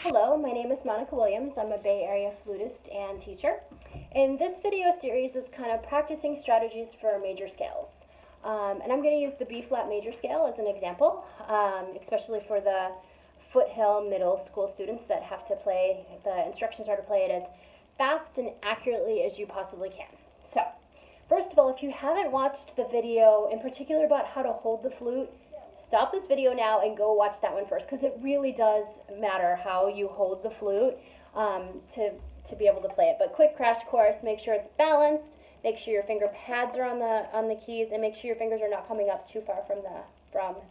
Hello, my name is Monica Williams. I'm a Bay Area flutist and teacher. And this video series is kind of practicing strategies for major scales. And I'm going to use the B-flat major scale as an example, especially for the foothill middle school students that have to play, the instructions are to play it as fast and accurately as you possibly can. So, first of all, if you haven't watched the video in particular about how to hold the flute, stop this video now and go watch that one first, because it really does matter how you hold the flute to be able to play it. But quick crash course, make sure it's balanced, make sure your finger pads are on the keys, and make sure your fingers are not coming up too far from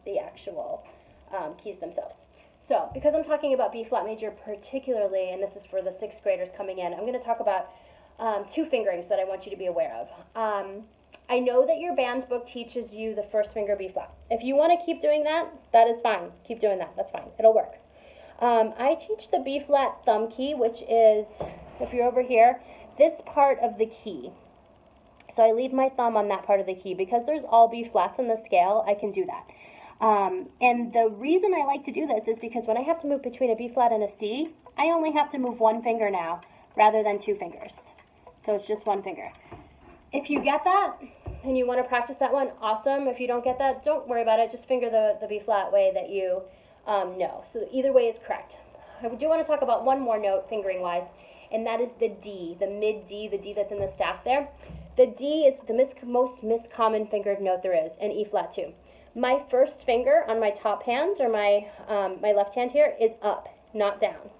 the actual keys themselves. So, because I'm talking about B-flat major particularly, and this is for the 6th graders coming in, I'm going to talk about 2 fingerings that I want you to be aware of. I know that your band book teaches you the first finger B-flat. If you want to keep doing that, that is fine. Keep doing that. That's fine. It'll work. I teach the B-flat thumb key, which is, if you're over here, this part of the key. So I leave my thumb on that part of the key. Because there's all B-flats in the scale, I can do that. And the reason I like to do this is because when I have to move between a B-flat and a C, I only have to move 1 finger now, rather than 2 fingers. So it's just 1 finger. If you get that, and you want to practice that one, awesome. If you don't get that, don't worry about it. Just finger the B-flat way that you know. So either way is correct. I do want to talk about one more note, fingering-wise, and that is the D, the mid-D, the D that's in the staff there. The D is the most miscommon fingered note there is, and E-flat too. My first finger on my top hand, or my left hand here, is up, not down.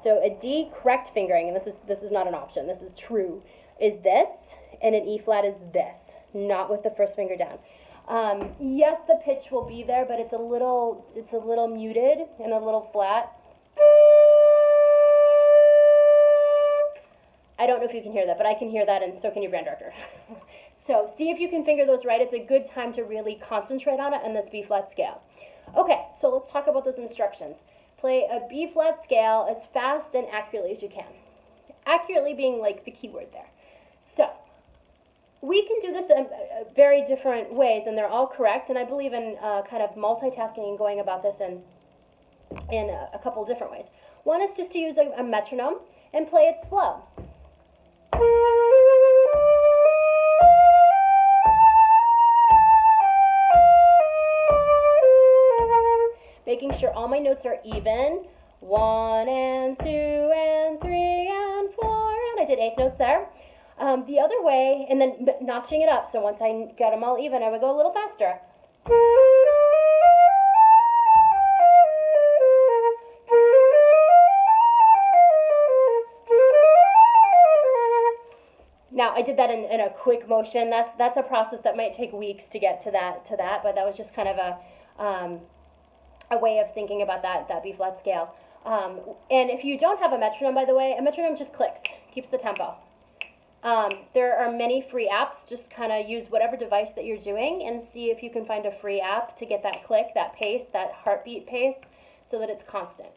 So a D correct fingering, and this is not an option, this is true, is this, and an E-flat is this, not with the first finger down. Yes, the pitch will be there, but it's a little muted and a little flat. I don't know if you can hear that, but I can hear that, and so can your band director. So see if you can finger those right. It's a good time to really concentrate on it on this B-flat scale. Okay, so let's talk about those instructions. Play a B-flat scale as fast and accurately as you can. Accurately being like the key word there. So, we can do this in very different ways, and they're all correct, and I believe in kind of multitasking and going about this in a couple different ways. One is just to use a metronome and play it slow. Making sure all my notes are even. 1 and 2 and 3 and 4, and I did 8 notes there. The other way, and then notching it up, so once I got them all even, I would go a little faster. Now, I did that in a quick motion. That's a process that might take weeks to get to that, but that was just kind of a way of thinking about that B-flat scale. And if you don't have a metronome, by the way, a metronome just clicks, keeps the tempo. There are many free apps. Just kind of use whatever device that you're doing and see if you can find a free app to get that click, that pace, that heartbeat pace, so that it's constant.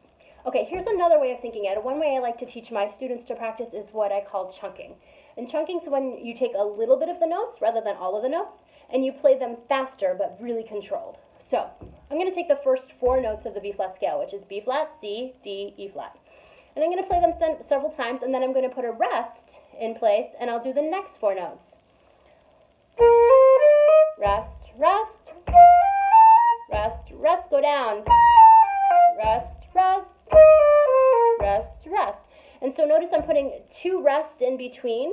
Okay, here's another way of thinking it. One way I like to teach my students to practice is what I call chunking. And chunking is when you take a little bit of the notes rather than all of the notes, and you play them faster but really controlled. So, I'm going to take the first 4 notes of the B-flat scale, which is B-flat, C, D, E-flat. And I'm going to play them several times, and then I'm going to put a rest in place, and I'll do the next 4 notes. Rest, rest, rest, rest, go down. Rest, rest, rest, rest. And so notice I'm putting 2 rests in between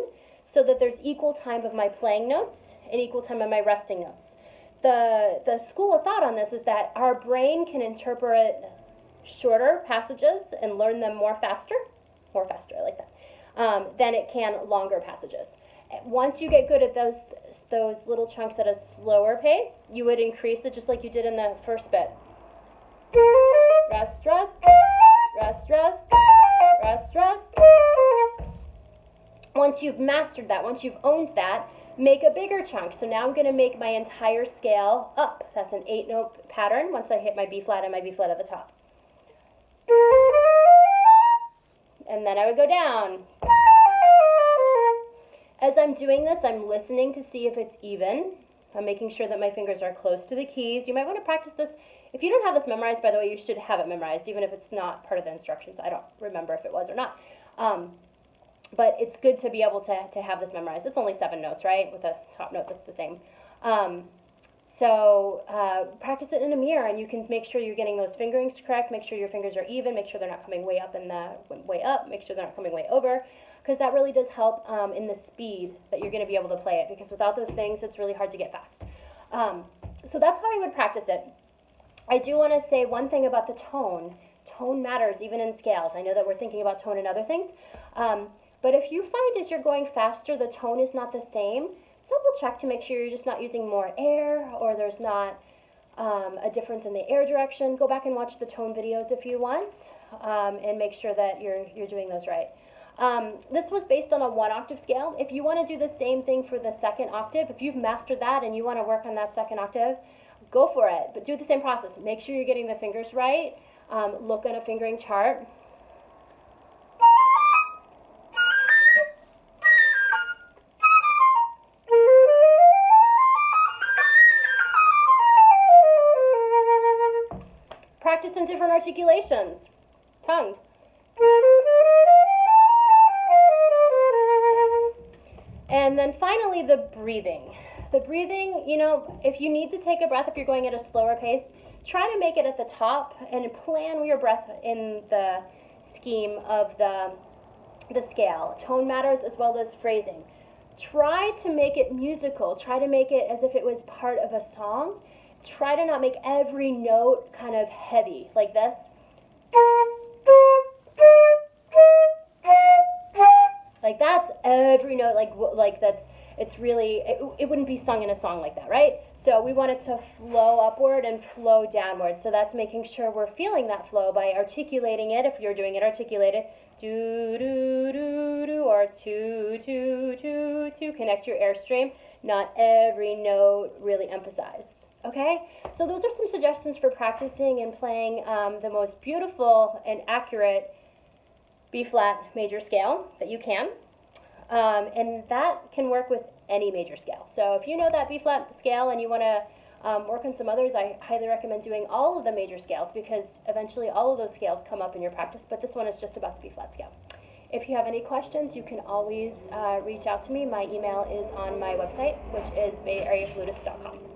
so that there's equal time of my playing notes and equal time of my resting notes. The school of thought on this is that our brain can interpret shorter passages and learn them more faster, I like that, than it can longer passages. Once you get good at those little chunks at a slower pace, you would increase it just like you did in the first bit. Rest, rest, rest, rest, rest, rest. Once you've mastered that, once you've owned that, make a bigger chunk. So now I'm going to make my entire scale up. That's an 8-note pattern once I hit my B-flat and my B-flat at the top. And then I would go down. As I'm doing this, I'm listening to see if it's even. I'm making sure that my fingers are close to the keys. You might want to practice this. If you don't have this memorized, by the way, you should have it memorized, even if it's not part of the instructions. I don't remember if it was or not. But it's good to be able to have this memorized. It's only 7 notes, right, with a top note that's the same. Practice it in a mirror, and you can make sure you're getting those fingerings correct, make sure your fingers are even, make sure they're not coming way up make sure they're not coming way over, because that really does help in the speed that you're going to be able to play it, because without those things, it's really hard to get fast. So that's how I would practice it. I do want to say one thing about the tone. Tone matters even in scales. I know that we're thinking about tone and other things, but if you find as you're going faster, the tone is not the same, double check to make sure you're just not using more air, or there's not a difference in the air direction. Go back and watch the tone videos if you want, and make sure that you're doing those right. This was based on a 1-octave scale. If you want to do the same thing for the 2nd octave, if you've mastered that and you want to work on that 2nd octave, go for it. But do the same process. Make sure you're getting the fingers right. Look at a fingering chart. Practice in different articulations. Tongue. And then finally, the breathing. The breathing, you know, if you need to take a breath, if you're going at a slower pace, try to make it at the top and plan your breath in the scheme of the scale. Tone matters as well as phrasing. Try to make it musical. Try to make it as if it was part of a song. Try to not make every note kind of heavy, like this. Like that's every note, like that's, it's really, it wouldn't be sung in a song like that, right? So we want it to flow upward and flow downward. So that's making sure we're feeling that flow by articulating it. If you're doing it articulated, do, do, do, do, or two, two, two, two. Connect your airstream, not every note really emphasized. Okay, so those are some suggestions for practicing and playing the most beautiful and accurate B-flat major scale that you can. And that can work with any major scale. So if you know that B-flat scale and you want to work on some others, I highly recommend doing all of the major scales, because eventually all of those scales come up in your practice, but this one is just about the B-flat scale. If you have any questions, you can always reach out to me. My email is on my website, which is bayareaflutist.com.